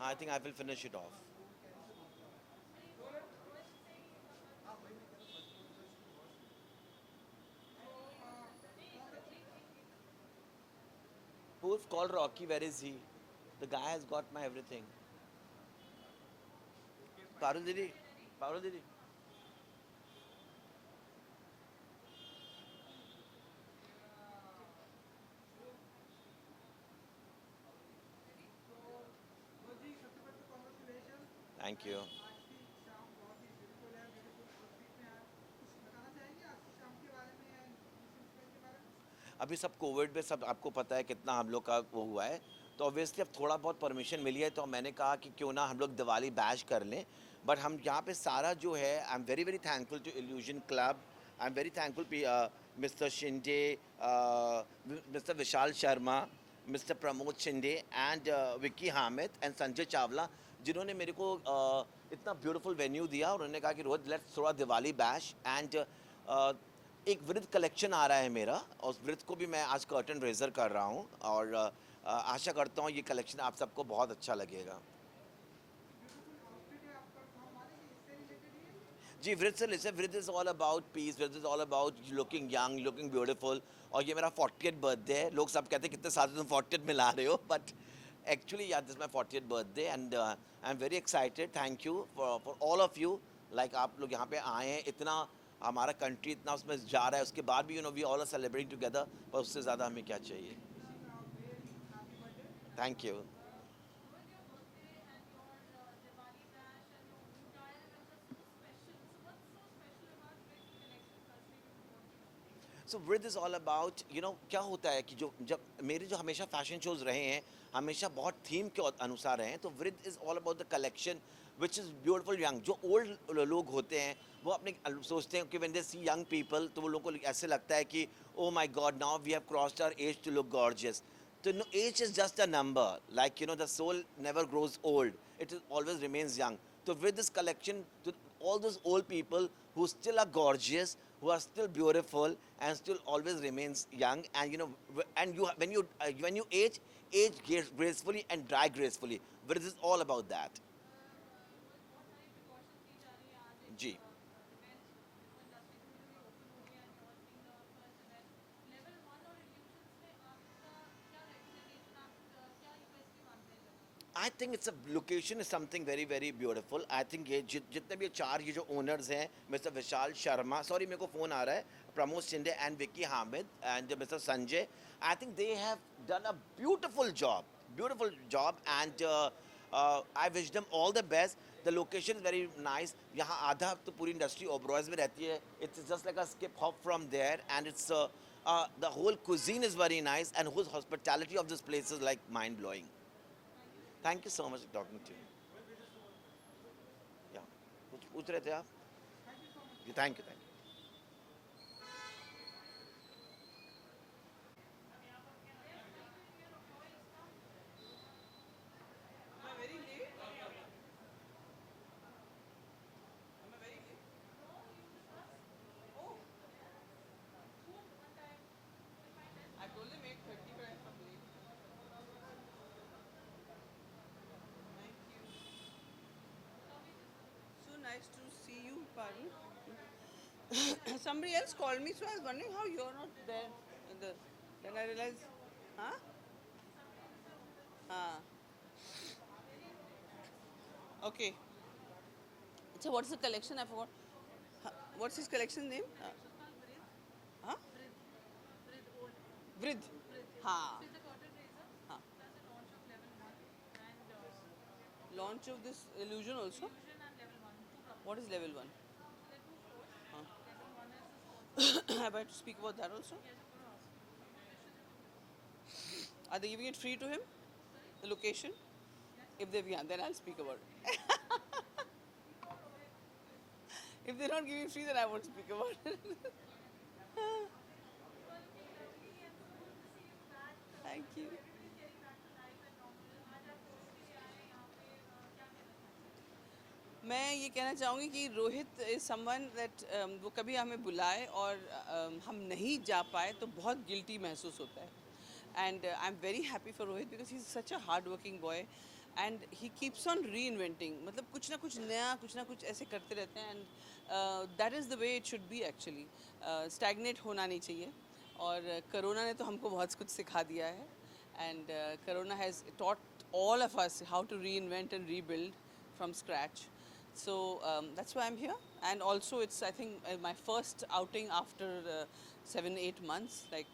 I think I will finish it off. Who's called Rocky? Where is he? The guy has got my everything. Parul Didi. Parul Didi. Thank you. अभी सब Covid में सब आपको पता है कितना हम लोग का वो हुआ है, तो ऑब्वियसली अब थोड़ा बहुत परमिशन मिली है, तो मैंने कहा कि क्यों ना हम लोग दिवाली बैश कर लें। बट हम यहाँ पे सारा जो है, I am very very thankful to Illusion Club, I am very thankful mister Shinde, mister Vishal Sharma, mister Pramod Shinde and Vicky Hamid and Sanjay Chawla, जिन्होंने मेरे को इतना ब्यूटीफुल वेन्यू दिया और उन्होंने कहा कि रोहित लेट्स थोड़ा दिवाली बैश एंड एक वृद्ध कलेक्शन आ रहा है मेरा, और उस वृद्ध को भी मैं आज कर्टन रेजर कर रहा हूँ, और आशा करता हूँ ये कलेक्शन आप सबको बहुत अच्छा लगेगा। जी, वृद्ध से लिसे, वृद्ध इज़ ऑल अबाउट पीस, वृद्ध is all about looking young, looking beautiful. और ये मेरा 40th बर्थडे है। लोग सब कहते हैं कितने साल से तुम 40th में ला रहे हो, बट एक्चुअली या this my 40th birthday and I am very excited. Thank you for all of you, like आप लोग यहाँ पे आए हैं, इतना हमारा कंट्री इतना उसमें जा रहा है, उसके बाद भी we all are celebrating together, पर उससे ज़्यादा हमें क्या चाहिए। Thank you. सो वृद्ध इज़ ऑल अबाउट क्या होता है कि जो जब मेरे जो हमेशा फैशन शोज रहे हैं, हमेशा बहुत थीम के अनुसार रहे हैं, तो Vriddh is all about the collection which is beautiful young. जो ओल्ड लोग होते हैं वो अपने सोचते हैं कि when they see young people, तो वो लोगों को ऐसे लगता है कि oh my god, now we have crossed our age to look gorgeous. तो no, age is just a number, like the soul never grows old, it is always remains young. So with this collection, to all those old people who still are gorgeous, who are still beautiful, and still always remains young, and and when you age gracefully and die gracefully. But it is all about that. जी। I think it's a location is something very very beautiful. I think ये जितने भी चार ये जो owners हैं, mister Vishal Sharma, sorry मेरे को फ़ोन आ रहा है, Pramod Shinde and Vicky Hamid and mister Sanjay, I think they have done a beautiful job and I wish them all the best. The location is very nice. यहाँ आधा तो पूरी इंडस्ट्री ओब्रॉयज में रहती है, it's just like a skip hop from there, and it's the whole cuisine is very nice, and whose hospitality of this place is like mind blowing. Thank you so much talking to you. या कुछ पूछ रहे थे आप? जी, thank you, thank you. So nice to see you, Parul. Somebody else called me, so I was wondering how you're not there. In the, then I realized, huh? Ah, okay. So what's the collection? I forgot. What's his collection name? Huh? Vrid. Ha. Ha. Launch of this illusion also. What is level one? Have I to speak about that also? Are they giving it free to him? The location? If they, yeah, then I'll speak about it. If they're not giving free, then I won't speak about it. Thank you. मैं ये कहना चाहूँगी कि Rohit is someone that वो कभी हमें बुलाए और हम नहीं जा पाए तो बहुत गिल्टी महसूस होता है. And I am very happy for Rohit because he is such a hard working boy. and he keeps on reinventing. मतलब कुछ ना कुछ नया, कुछ ना कुछ ऐसे करते रहते हैं, and that is the way it should be actually. Stagnate होना नहीं चाहिए. और कोरोना ने तो हमको बहुत कुछ सिखा दिया है, and Corona has taught all of us how to reinvent and rebuild from scratch. So that's why I'm here, and also it's, I think, my first outing after 7-8 months. Like,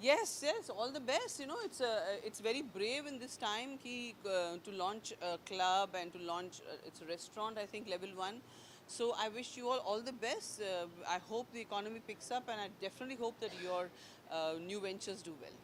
yes, yes, all the best. You know, it's very brave in this time to launch a club and to launch it's a restaurant. I think level 1. So I wish you all the best. I hope the economy picks up, and I definitely hope that your new ventures do well.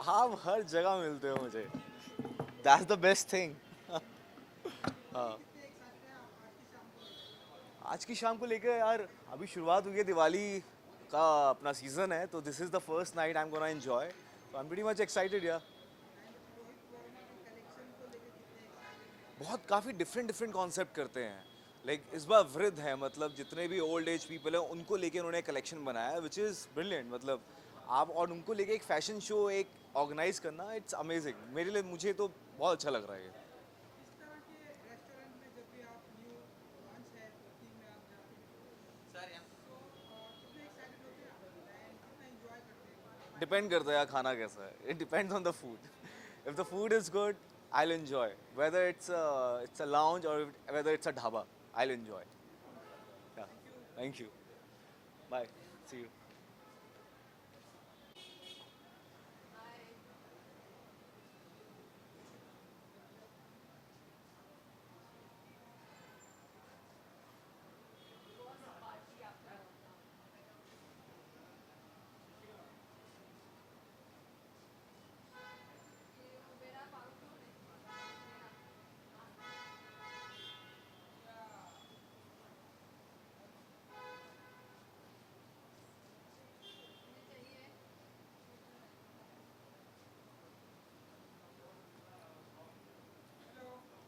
आप हर जगह मिलते हो मुझे, that's the best thing. हाँ, आज की शाम को लेकर यार अभी शुरुआत हुई है, दिवाली का अपना सीजन है, तो this is the first night I am gonna enjoy, तो I am pretty much excited यार। बहुत काफ़ी डिफरेंट डिफरेंट कॉन्सेप्ट करते हैं। लाइक इस बार वृद्ध है, मतलब जितने भी ओल्ड एज पीपल हैं उनको लेके उन्होंने कलेक्शन बनाया, विच इज़ ब्रिलियंट। मतलब आप और उनको लेके एक फैशन शो एक ऑर्गेनाइज करना, इट्स अमेजिंग। मेरे लिए, मुझे तो बहुत अच्छा लग रहा है ये। डिपेंड करता है यार खाना कैसा है, it depends on the food. If the food is good I will enjoy, whether it's a lounge और whether it's a dhaba, I will enjoy. Thank you, bye, see you.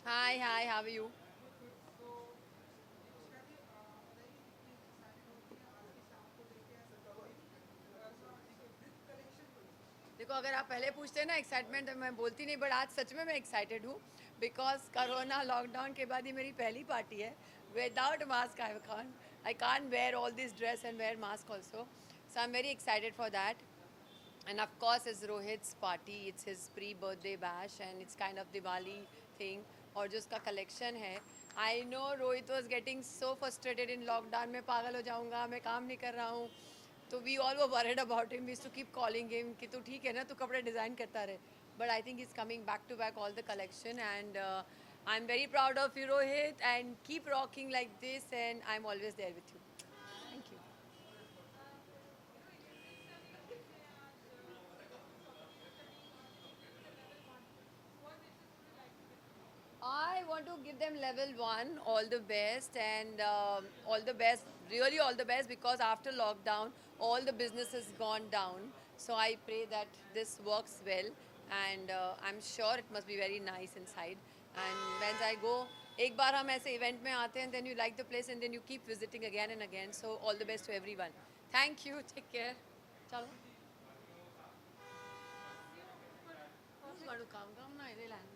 Hi, hi, how are you? देखो, अगर आप पहले पूछते ना excitement, तो मैं बोलती नहीं, बट आज सच में मैं एक्साइटेड हूँ बिकॉज कोरोना लॉकडाउन के बाद ये मेरी पहली पार्टी है without mask. I can wear all this dress and wear mask also, so I am very excited for that. And of course, it's Rohit's party. It's his pre-birthday bash, and it's kind of Diwali thing. और जो उसका collection है, I know Rohit was getting so frustrated in lockdown. मैं पागल हो जाऊँगा, मैं काम नहीं कर रहा हूँ. तो we all were worried about him. We used to keep calling him कि तू ठीक है ना, तू कपड़े डिज़ाइन करता रहे. But I think he's coming back to back all the collection, and I'm very proud of you, Rohit. And keep rocking like this, and I'm always there with you. Thank you. I want to give them level 1 all the best, and all the best, really all the best, because after lockdown, all the business has gone down. So I pray that this works well, and I'm sure it must be very nice inside. And when I go, एक बार हम ऐसे event में आते हैं, then you like the place and then you keep visiting again and again. So all the best to everyone. Thank you. Take care. चलो. Who's going to come? Come ना इधर लाना.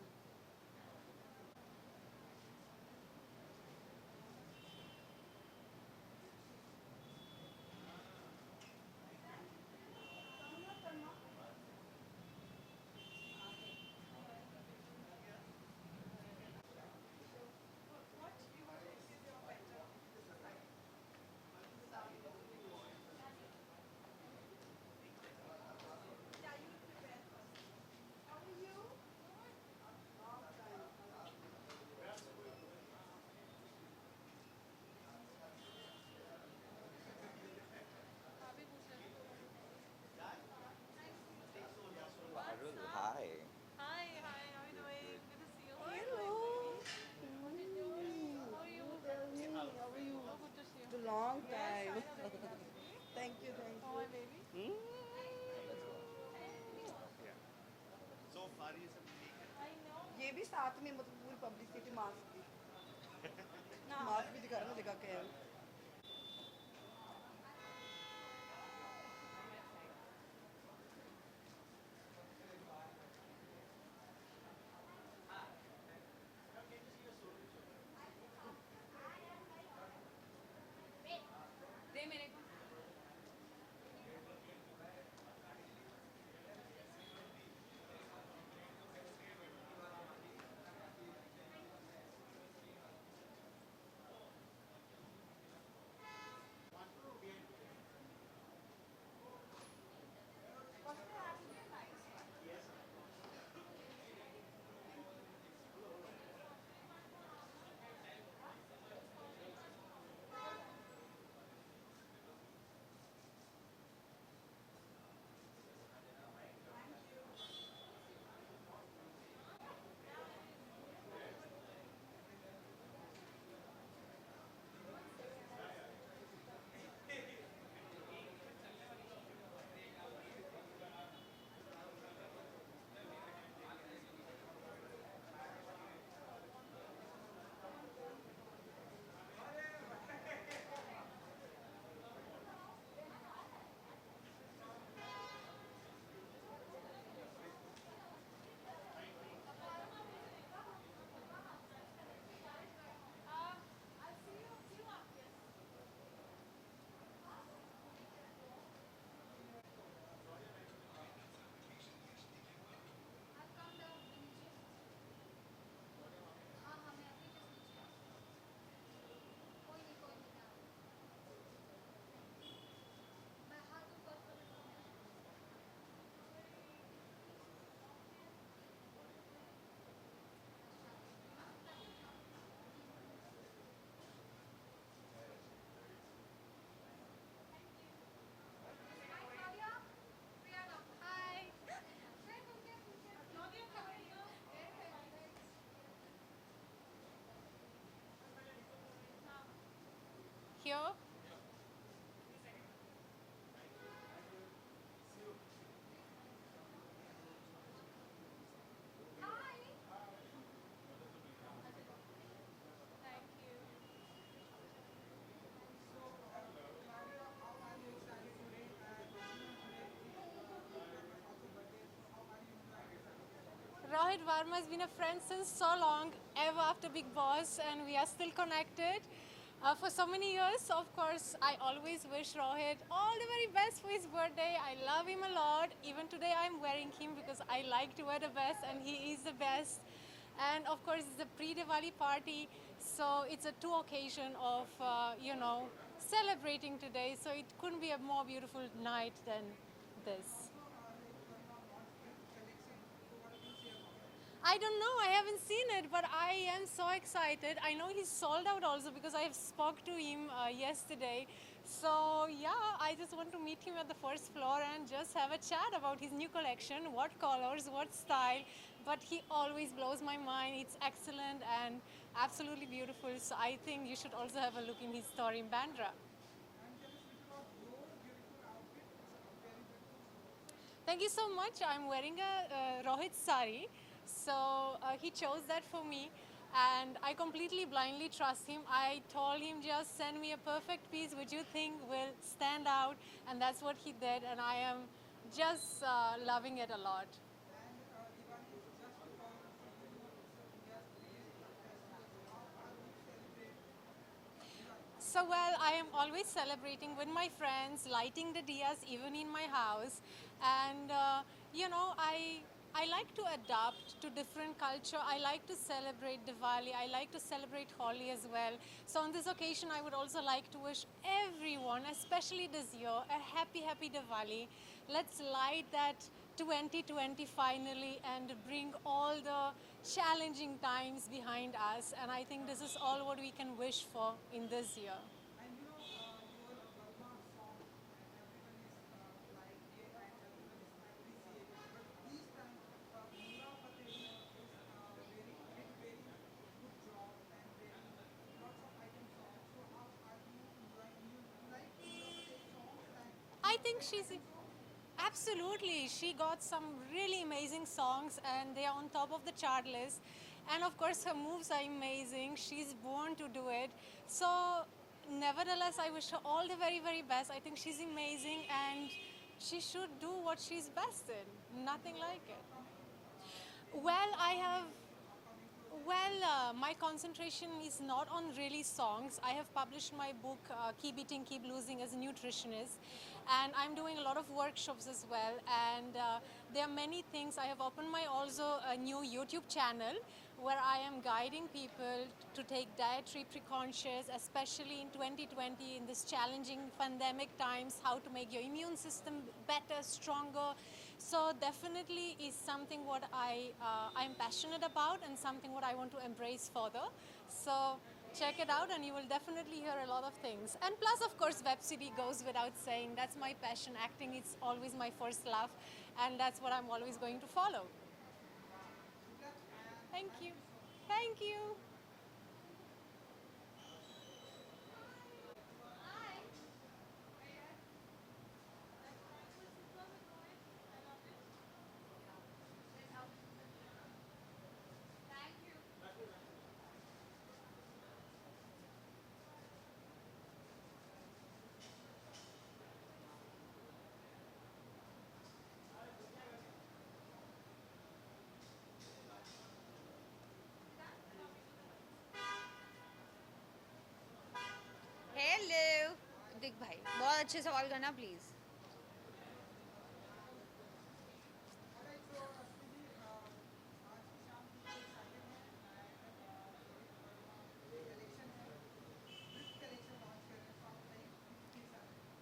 ये भी साथ में मतलब पूरी पब्लिसिटी मास्क की मास्क भी दिखा रहा लगा के है दे मेरे को Here. Rohit Varma has been a friend since so long, ever after Big Boss, and we are still connected for so many years. So of course, I always wish Rohit all the very best for his birthday. I love him a lot. Even today, I'm wearing him because I like to wear the best, and he is the best. And of course, it's a pre-Diwali party, so it's a two occasion of celebrating today. So it couldn't be a more beautiful night than this. I don't know. I haven't seen it, but I am so excited. I know he's sold out also because I spoke to him yesterday. So yeah, I just want to meet him at the first floor and just have a chat about his new collection, what colors, what style. But he always blows my mind. It's excellent and absolutely beautiful. So I think you should also have a look in his store in Bandra. Thank you so much. I'm wearing a Rohit sari. So he chose that for me. And I completely blindly trust him. I told him just send me a perfect piece which you think will stand out. And that's what he did. And I am just loving it a lot. So, well, I am always celebrating with my friends, lighting the diyas even in my house. And, I like to adapt to different culture. I like to celebrate Diwali. I like to celebrate Holi as well. So on this occasion, I would also like to wish everyone, especially this year, a happy, happy Diwali. Let's light that 2020 finally and bring all the challenging times behind us. And I think this is all what we can wish for in this year. I think she's Absolutely. She got some really amazing songs and they are on top of the chart list. And of course, her moves are amazing. She's born to do it. So, nevertheless, I wish her all the very, very best. I think she's amazing and she should do what she's best in. Nothing like it. Well, my concentration is not on really songs. I have published my book, Keep Eating, Keep Losing, as a nutritionist. And I'm doing a lot of workshops as well. And there are many things. I have opened my also a new YouTube channel where I am guiding people to take dietary precautions, especially in 2020, in this challenging pandemic times, how to make your immune system better, stronger. So definitely is something what I'm passionate about and something what I want to embrace further. So check it out and you will definitely hear a lot of things. And plus, of course, web CD goes without saying. That's my passion. Acting is always my first love and that's what I'm always going to follow. Thank you. Thank you. Hello दिख भाई बहुत अच्छे सवाल करना please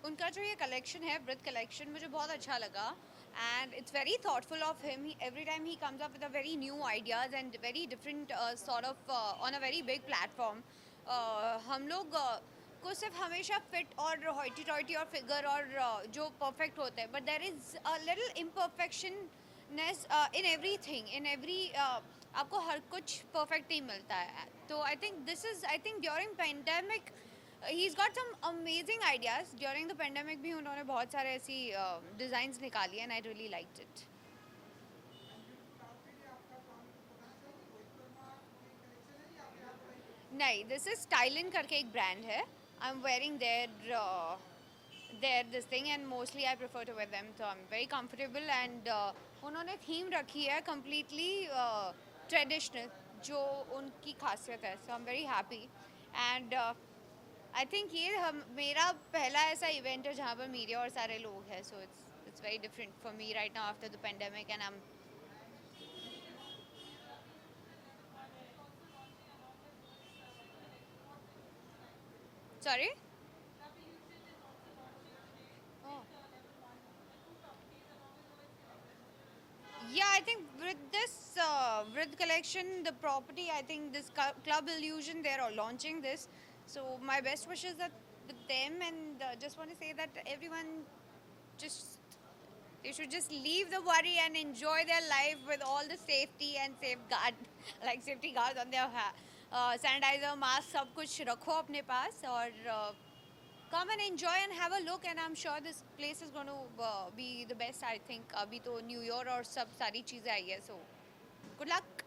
उनका जो ये collection है ब्रिथ कलेक्शन मुझे बहुत अच्छा लगा and it's very thoughtful of him every time he comes up with a very new ideas and very different sort of on a very big platform हम लोग को सिर्फ हमेशा फिट और हॉइटी टॉइटी और फिगर और जो परफेक्ट होते हैं but there is a little imperfectionness in every thing in every आपको हर कुछ परफेक्ट नहीं मिलता है तो I think this is I think during pandemic he's got some amazing ideas during the pandemic भी उन्होंने बहुत सारे ऐसी designs निकाली and I really liked it. नहीं, this is Stylin करके एक brand है. I'm wearing their this thing and mostly I prefer to wear them so I'm very comfortable and उन्होंने theme रखी है completely traditional जो उनकी खासियत है so I'm very happy and I think ये मेरा पहला ऐसा इवेंट है जहाँ पर मीडिया और सारे लोग हैं so it's very different for me right now after the pandemic and I am sorry Yeah, I think with this Vrid collection, the property, I think this Club Illusion, they're all launching this. So my best wishes are with them, and just want to say that everyone they should just leave the worry and enjoy their life with all the safety and safeguard, like safety guards on their sanitizer, mask, सब कुछ रखो अपने पास और come and enjoy and have a look and I'm sure this place is going to be the best I think अभी तो new year और सब सारी चीज़ें आई है so good luck.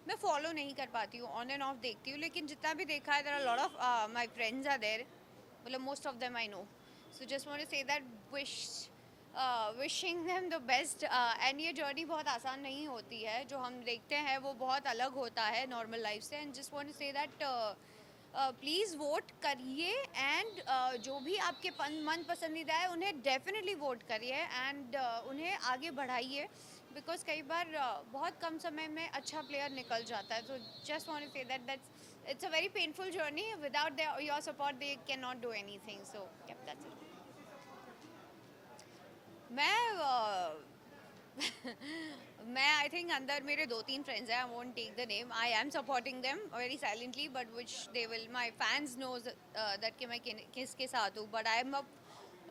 मैं फॉलो नहीं कर पाती हूँ ऑन एंड ऑफ देखती हूँ लेकिन जितना भी देखा है there are lot of my friends are there मतलब most of them I know so just want to say that wishing them the best and ये जर्नी बहुत आसान नहीं होती है जो हम देखते हैं वो बहुत अलग होता है नॉर्मल लाइफ से and just want to say that please vote करिए एंड जो भी आपके मन पसंदीदा है उन्हें डेफिनेटली वोट करिए एंड उन्हें आगे बढ़ाइए बिकॉज कई बार बहुत कम समय में अच्छा प्लेयर निकल जाता है तो just want to say that that's it's a very painful journey without your support they can not do anything so that's it मैं आई थिंक अंदर मेरे 2-3 फ्रेंड्स हैं I won't take the name I am supporting them very silently but which they will my fans knows that कि मैं किसके साथ हूँ but I am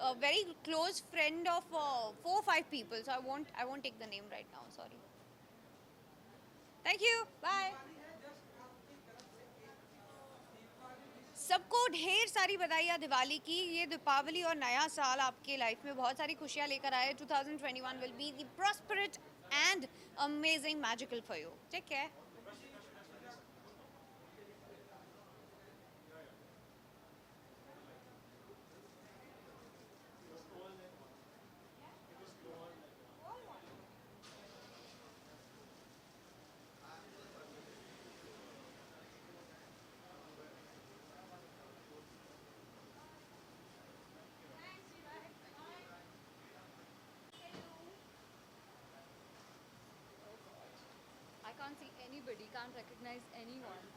a very close friend of 4-5 people so I won't take the name right now sorry thank you bye सबको ढेर सारी बधाइयाँ दिवाली की। ये दीपावली और नया साल आपके लाइफ में बहुत सारी खुशियाँ लेकर आए। 2021 will be the prosperous and amazing magical for you. ठीक है। I can't see anybody, can't recognize anyone.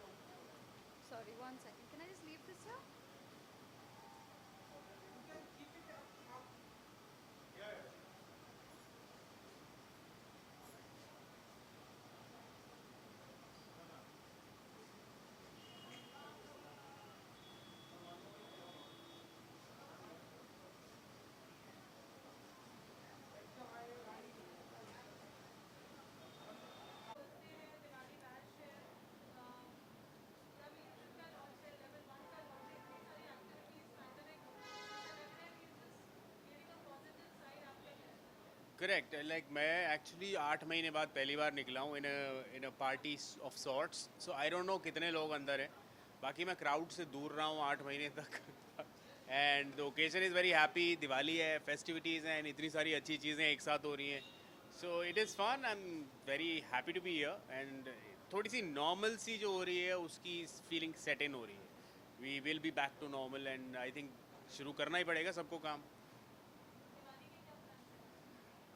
Sorry, one second. Can I just leave this here? Correct like मैं एक्चुअली 8 महीने बाद पहली बार निकला हूँ in a party of sorts so I don't know कितने लोग अंदर हैं बाकी मैं क्राउड से दूर रहा हूँ 8 महीने तक and the occasion is very happy Diwali है फेस्टिविटीज़ हैं इतनी सारी अच्छी चीज़ें एक साथ हो रही हैं so it is fun I am very happy to be here and थोड़ी सी नॉर्मल सी जो हो रही है उसकी फीलिंग सेट इन हो रही है we will be back to normal and I think शुरू करना ही पड़ेगा सबको काम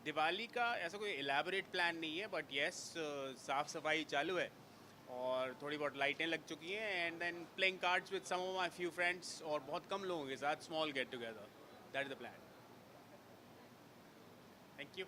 दिवाली का ऐसा कोई एलैबोरेट प्लान नहीं है बट येस साफ़ सफाई चालू है और थोड़ी बहुत लाइटें लग चुकी हैं and then playing cards with some of my few friends और बहुत कम लोगों के साथ small get together that is the plan thank you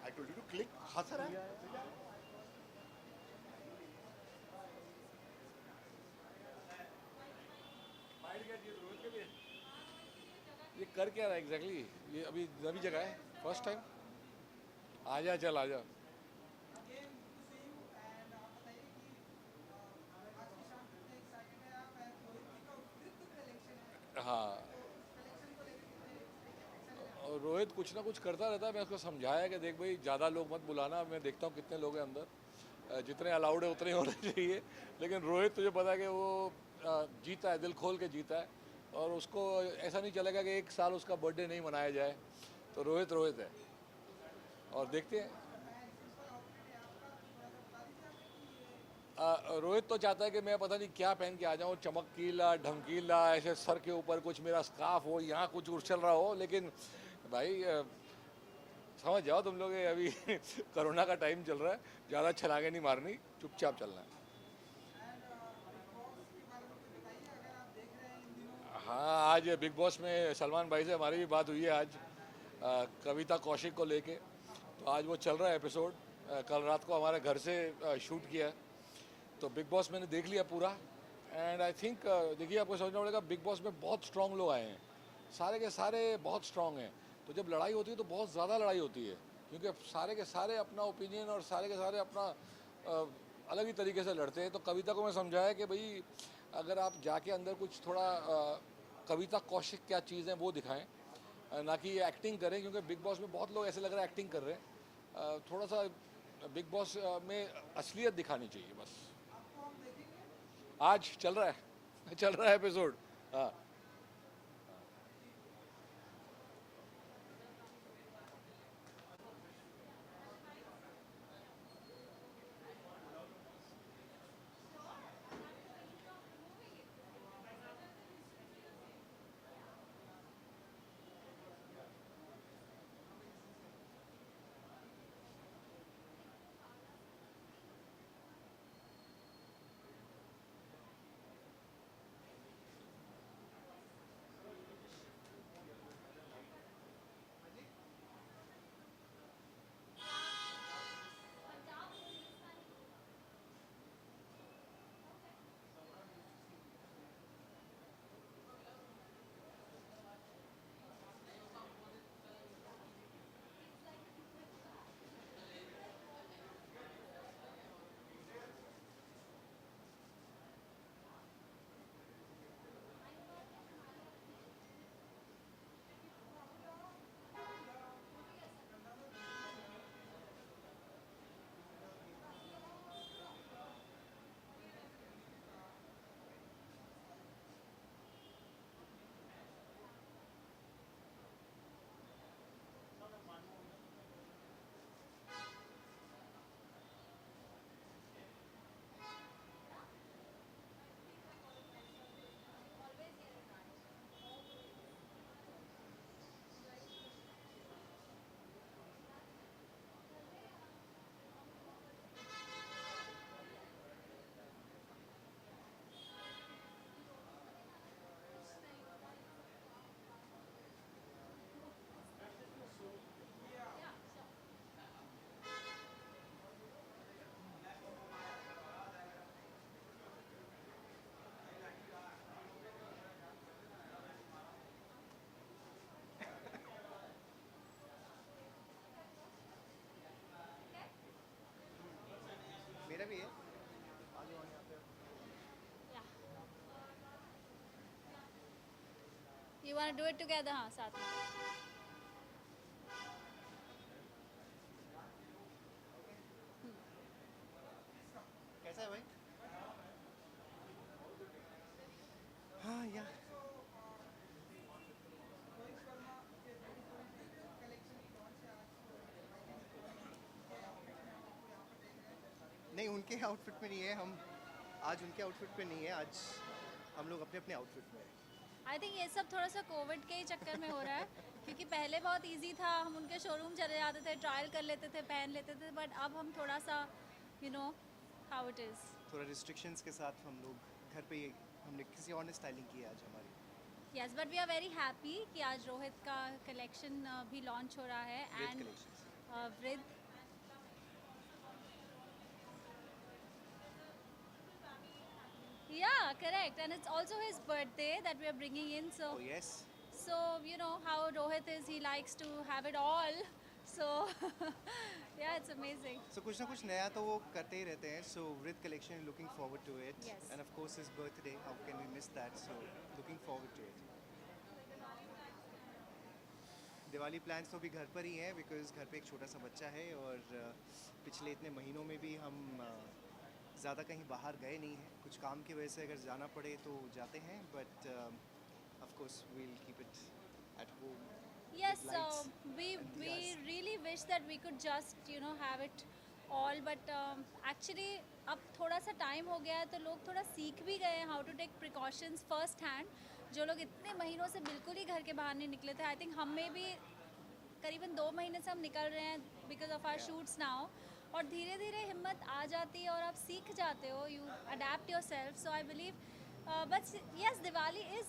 I told you to click. हाँ सर है. ये कर क्या रहा है एग्जैक्टली ये अभी नवी जगह है फर्स्ट टाइम आजा चल आजा हाँ और रोहित कुछ ना कुछ करता रहता है मैं उसको समझाया कि देख भाई ज़्यादा लोग मत बुलाना मैं देखता हूँ कितने लोग हैं अंदर जितने अलाउड है उतने ही होने चाहिए लेकिन रोहित तुझे पता है कि वो जीता है दिल खोल के जीता है और उसको ऐसा नहीं चलेगा कि एक साल उसका बर्थडे नहीं मनाया जाए तो रोहित रोहित है और देखते हैं रोहित तो चाहता है कि मैं पता नहीं क्या पहन के आ जाऊँ चमकीला ढमकीला ऐसे सर के ऊपर कुछ मेरा स्कार्फ हो यहाँ कुछ उछल रहा हो लेकिन भाई समझ जाओ तुम लोग अभी कोरोना का टाइम चल रहा है ज़्यादा छलांगे नहीं मारनी चुपचाप चलना है हाँ आज बिग बॉस में सलमान भाई से हमारी भी बात हुई है आज कविता कौशिक को लेके तो आज वो चल रहा है एपिसोड कल रात को हमारे घर से शूट किया है तो बिग बॉस मैंने देख लिया पूरा एंड आई थिंक देखिए आपको समझना पड़ेगा बिग बॉस में बहुत स्ट्रॉन्ग लोग आए हैं सारे के सारे बहुत स्ट्रॉन्ग हैं तो जब लड़ाई होती है तो बहुत ज़्यादा लड़ाई होती है क्योंकि सारे के सारे अपना ओपिनियन और सारे के सारे अपना अलग ही तरीके से लड़ते हैं तो कविता को मैं समझाया कि भाई अगर आप जाके अंदर कुछ थोड़ा कविता कौशिक क्या चीज़ है वो दिखाएं, ना कि ये एक्टिंग करें, क्योंकि बिग बॉस में बहुत लोग ऐसे लग रहा है एक्टिंग कर रहे हैं। थोड़ा सा बिग बॉस में असलियत दिखानी चाहिए बस। आज चल रहा है चल रहा है एपिसोड। हाँ, मेरा भी है। You want to do it together? हाँ, साथ में। कैसा है भाई? हाँ या नहीं, उनके आउटफिट में नहीं है हम। आज उनके आउटफिट पे नहीं है, आज हम लोग अपने अपने आउटफिट में हैं। आई थिंक ये सब थोड़ा सा कोविड के ही चक्कर में हो रहा है क्योंकि पहले बहुत इजी था, हम उनके शोरूम चले जाते थे, ट्रायल कर लेते थे, पहन लेते थे, बट अब हम थोड़ा सा you know how it is. थोड़ा रिस्ट्रिक्शंस के साथ हम लोग घर पे ही, हमने किसी और ने स्टाइलिंग की है आज हमारी। Yes, but we are very happy कि आज रोहित का कलेक्शन भी लॉन्च हो रहा है Vrith एंड collections. वृद्ध yeah, correct, and it's also his birthday that we are bringing in, so Oh yes. so you know how Rohit is, he likes to have it all, so yeah, it's amazing. So कुछ ना कुछ नया तो वो करते ही रहते हैं। So Vrith collection, looking forward to it. Yes. And of course his birthday, how can we miss that? So looking forward to it. Diwali plans तो भी घर पर ही हैं बिकॉज घर पे एक छोटा सा बच्चा है और पिछले इतने महीनों में भी हम ज़्यादा कहीं बाहर गए नहीं हैं। कुछ काम की वजह से अगर जाना पड़े तो जाते हैं, but of course we will keep it at home. Yes, lights we and we diyas. really wish that we could just have it all, but actually अब थोड़ा सा टाइम हो गया है तो लोग थोड़ा सीख भी गए हैं how to take precautions first hand। जो लोग इतने महीनों से बिल्कुल ही घर के बाहर नहीं निकले थे, आई थिंक हम में भी करीबन 2 महीने से हम निकल रहे हैं because of our shoots now, और धीरे धीरे हिम्मत आ जाती है और आप सीख जाते हो, you adapt yourself. So I believe but yes, Diwali is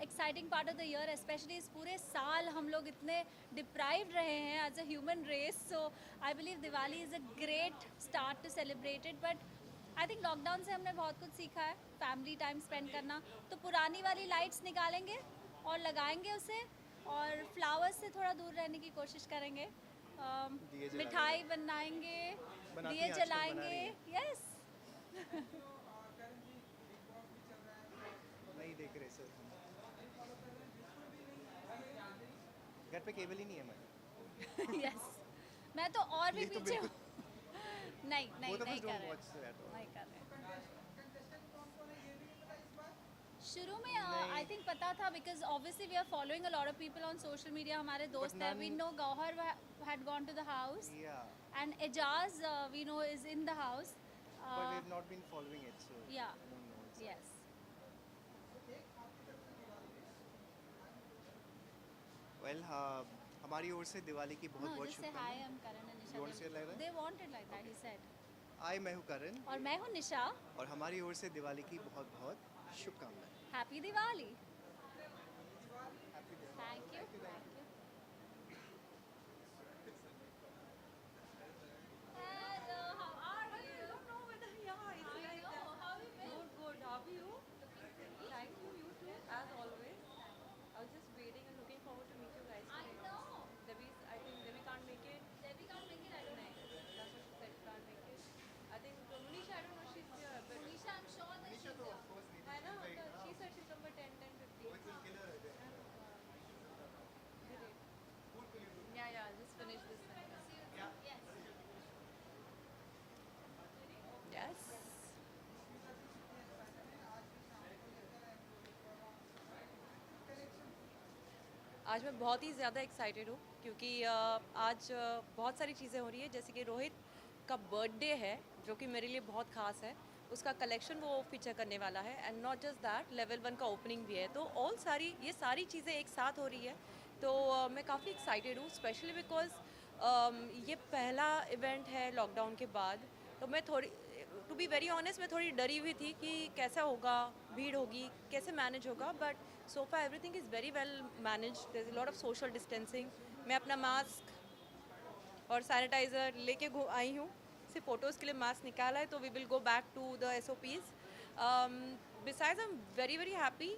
exciting part of the year, specially इस पूरे साल हम लोग इतने डिप्राइव्ड रहे हैं as a human race, so I believe Diwali is a great start to celebrate it. But I think lockdown से हमने बहुत कुछ सीखा है, फैमिली टाइम स्पेंड करना, तो पुरानी वाली लाइट्स निकालेंगे और लगाएंगे उसे, और फ्लावर्स से थोड़ा दूर रहने की कोशिश करेंगे, दिए जलाएंगे। मिठाई बनाएंगे, बनाती दिए हैं, आजकल बना जलाएंगे। रही हैं। यस देख रहे सर। घर पे केबल ही नहीं है मैडम। यस मैं तो और भी ये तो पीछे हूँ नहीं नहीं Both of us नहीं कर don't रहे watch that all. नहीं कर रहे शुरू में नहीं। आई थिंक पता था because obviously we are following a lot of people on social media हमारे दोस्त हैं we none- know Gauhar had gone to the house Yeah, and Eijaz we know is in the house but we've not been following it, so yeah. I don't know. It's yes Well, हमारी ओर से दिवाली की बहुत no बहुत just say hi I शुभकामनाएं। Am Karan and You want to say it like that? They wanted like that he said I मैं हूँ करण और मैं हूँ निशा और हमारी ओर से दिवाली की बहुत बहुत शुभकामनाएं। Happy Diwali thank you Hello, how are you? I don't know whether yeah, it's like that. How have you been? Good. How are you? Thank you. You too. As always. I was just waiting and looking forward to meet you guys I today. know. I think Debbie can't make it. Debbie can't make it, I don't know. That's what she said. Can't make it. I think Munisha, I don't know if she's here, but Monisha, I'm sure that she's there. I know. She said she'll come for 10:15. Yeah. I'll just finish this thing. Yes. Yes. आज मैं बहुत ही ज़्यादा excited हूँ क्योंकि आज बहुत सारी चीज़ें हो रही है जैसे कि रोहित का बर्थडे है जो कि मेरे लिए बहुत ख़ास है उसका कलेक्शन वो फीचर करने वाला है and not just that level 1 का ओपनिंग भी है तो ये सारी चीज़ें एक साथ हो रही है तो मैं काफ़ी एक्साइटेड हूँ स्पेशली बिकॉज ये पहला इवेंट है लॉकडाउन के बाद तो मैं थोड़ी टू बी वेरी ऑनेस्ट मैं थोड़ी डरी हुई थी कि कैसा होगा भीड़ होगी कैसे मैनेज होगा but so far everything is very well managed there's a lot of social distancing मैं अपना मास्क और सैनिटाइज़र लेके आई हूँ सिर्फ फ़ोटोज़ के लिए मास्क निकाला है तो we will go back to the SOPs besides I'm very very happy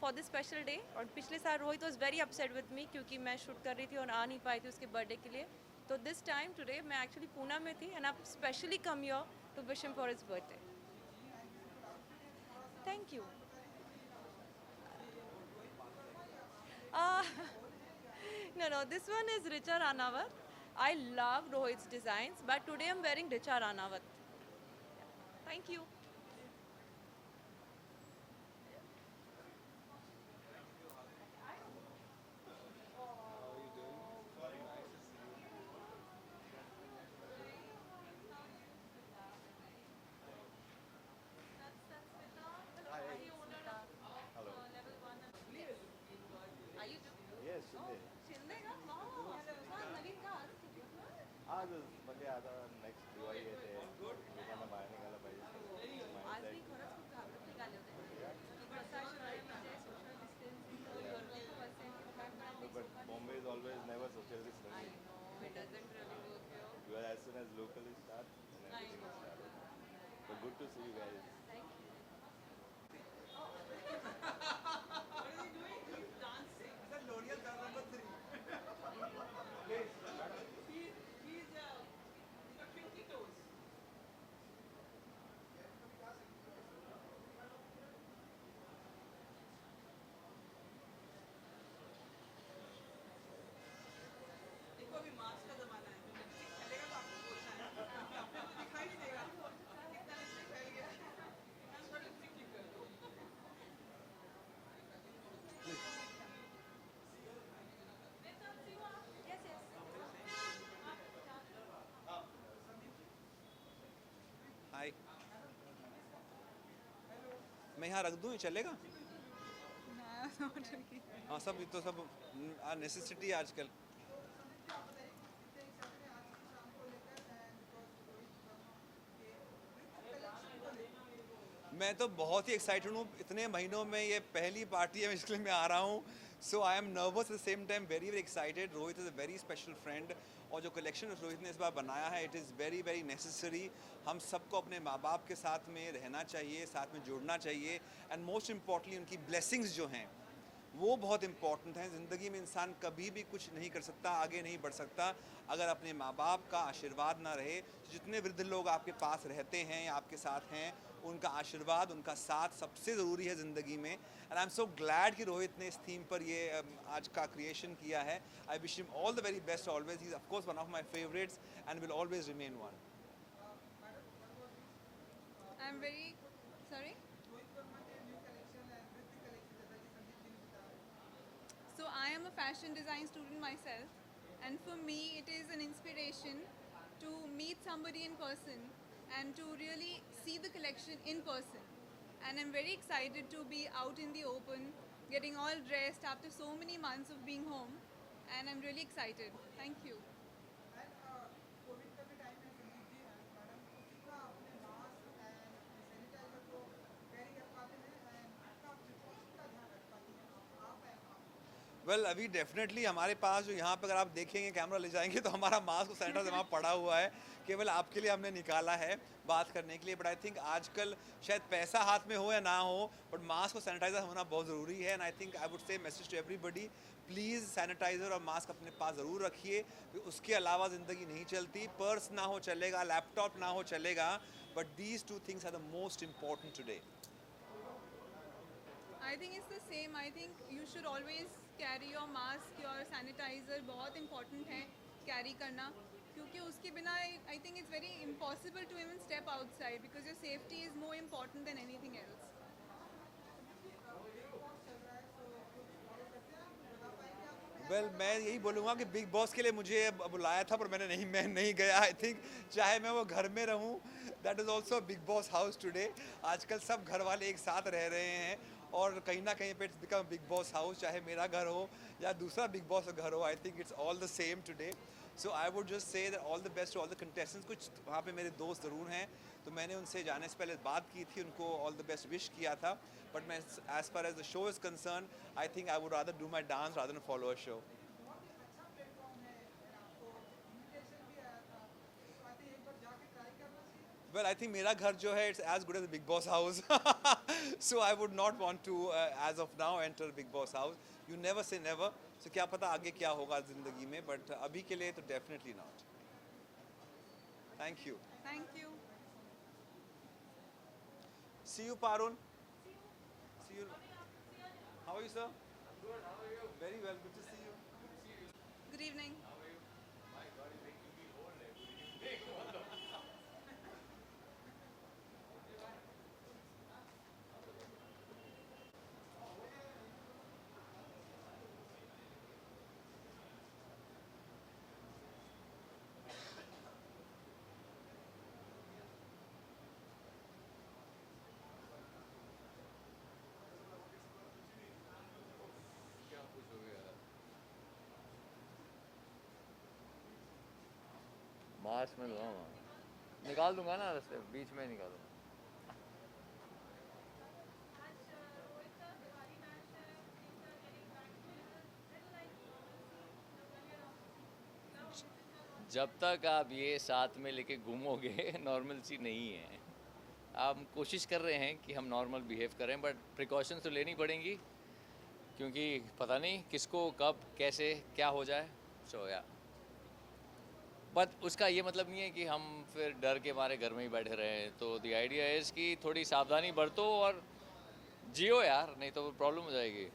for this special day और पिछले साल Rohit was very upset with me क्योंकि मैं शूट कर रही थी और आ नहीं पाई थी उसके बर्थडे के लिए तो this time today मैं एक्चुअली पूना में थी and I've specially come here to wish him for his birthday thank you No, this one is Richa Ranawat. I love Rohit's designs, but today I'm wearing Richa Ranawat. Thank you. Yes, आज म्हणजे आता next Diwali येते लोकांना बाहेर निघायला पाहिजे आज मी खरंच खूप घाबरत निघाले होते की कसं आहे म्हणजे सोशल डिस्टन्सिंग गर्दी खूप असेल but Bombay is always never socially I friendly know it doesn't really work here. because as soon as locally start then everything will start but good to see you guys Thank you. हाय मैं यहाँ रख दूँ ये चलेगा हाँ सब तो सब नेसेसिटी आजकल मैं तो बहुत ही एक्साइटेड हूँ इतने महीनों में ये पहली पार्टी है इसलिए मैं आ रहा हूँ so I am nervous at the same time very very excited Rohit is a very special friend और जो कलेक्शन रोहित ने इस बार बनाया है it is very very necessary हम सबको अपने माँ बाप के साथ में रहना चाहिए साथ में जुड़ना चाहिए एंड मोस्ट इम्पॉर्टेंटली उनकी ब्लेसिंग्स जो हैं वो बहुत इंपॉर्टेंट है। ज़िंदगी में इंसान कभी भी कुछ नहीं कर सकता, आगे नहीं बढ़ सकता अगर अपने माँ बाप का आशीर्वाद ना रहे। जितने वृद्ध लोग आपके पास रहते हैं या आपके साथ हैं, उनका आशीर्वाद, उनका साथ सबसे ज़रूरी है ज़िंदगी में। And I am so glad कि रोहित ने इस थीम पर ये आज का क्रिएशन किया है। I wish him all the very best always. He is of course one of my favourites and will always remain one. I'm very sorry. So I am a fashion design student myself, and for me it is an inspiration to meet somebody in person and to really see the collection in person. And I'm very excited to be out in the open, getting all dressed after so many months of being home, and I'm really excited. Thank you. Well अभी definitely हमारे पास जो यहाँ पे अगर आप देखेंगे, camera ले जाएंगे तो हमारा मास्क और सैनिटाइजर वहाँ पड़ा हुआ है। केवल आपके लिए हमने निकाला है बात करने के लिए। बट आई थिंक आजकल शायद पैसा हाथ में हो या ना हो, बट मास्क और सैनिटाइजर होना बहुत ज़रूरी है। And I think I would say message to everybody, please sanitiser और मास्क अपने पास ज़रूर रखिए। उसके अलावा ज़िंदगी नहीं चलती। पर्स ना हो चलेगा, लैपटॉप ना हो चलेगा, but these two things are the most important today. I think it's the same. I think you should always carry your mask, your sanitizer. बहुत important है carry करना, क्योंकि उसके बिना I think it's very impossible to even step outside because your safety is more important than anything else. Well मैं यही बोलूँगा कि बिग बॉस के लिए मुझे बुलाया था, पर मैं नहीं गया। आई थिंक चाहे मैं वो घर में रहूँ, that is also big boss house today. आजकल सब घर वाले एक साथ रह रहे हैं और कहीं ना कहीं पे it's become big boss house, चाहे मेरा घर हो या दूसरा बिग बॉस का घर हो। I think it's all the same today. So I would just say that all the best to all the contestants. कुछ वहाँ पे मेरे दोस्त ज़रूर हैं, तो मैंने उनसे जाने से पहले बात की थी, उनको ऑल द बेस्ट विश किया था। बट मैं as far as the show is concern, I think I would rather do my dance rather than follow a show. Well, I think मेरा घर जो है it's as good as the Big Boss house. So I would not want to, as of now, enter Big Boss house. You never say never. So क्या पता आगे क्या होगा ज़िंदगी में, but अभी के लिए तो definitely not. Thank you. Thank you. See you, Parun. See you. How are you, sir? Good. How are you? Very well. Good to see you. Good evening. Mask में लूँगा, निकाल दूंगा ना, रास्ते बीच में निकालूंगा। जब तक आप ये साथ में लेके घूमोगे नॉर्मल सी नहीं है। हम कोशिश कर रहे हैं कि हम नॉर्मल बिहेव करें, बट प्रिकॉशंस तो लेनी पड़ेंगी क्योंकि पता नहीं किसको कब कैसे क्या हो जाए। सो या बट उसका ये मतलब नहीं है कि हम फिर डर के मारे घर में ही बैठे रहें। तो द आइडिया इज़ कि थोड़ी सावधानी बरतो और जियो यार, नहीं तो प्रॉब्लम हो जाएगी।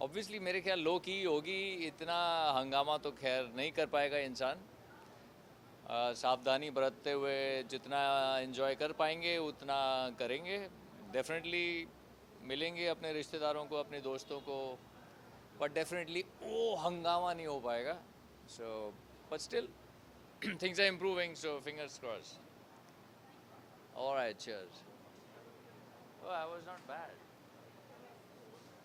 ऑब्वियसली मेरे ख्याल लो की होगी, इतना हंगामा तो खैर नहीं कर पाएगा इंसान। सावधानी बरतते हुए जितना एंजॉय कर पाएंगे उतना करेंगे। डेफिनेटली मिलेंगे अपने रिश्तेदारों को, अपने दोस्तों को, बट डेफिनेटली वो हंगामा नहीं हो पाएगा। So but still things are improving, so fingers crossed. Alright, cheers. Oh, I was not bad.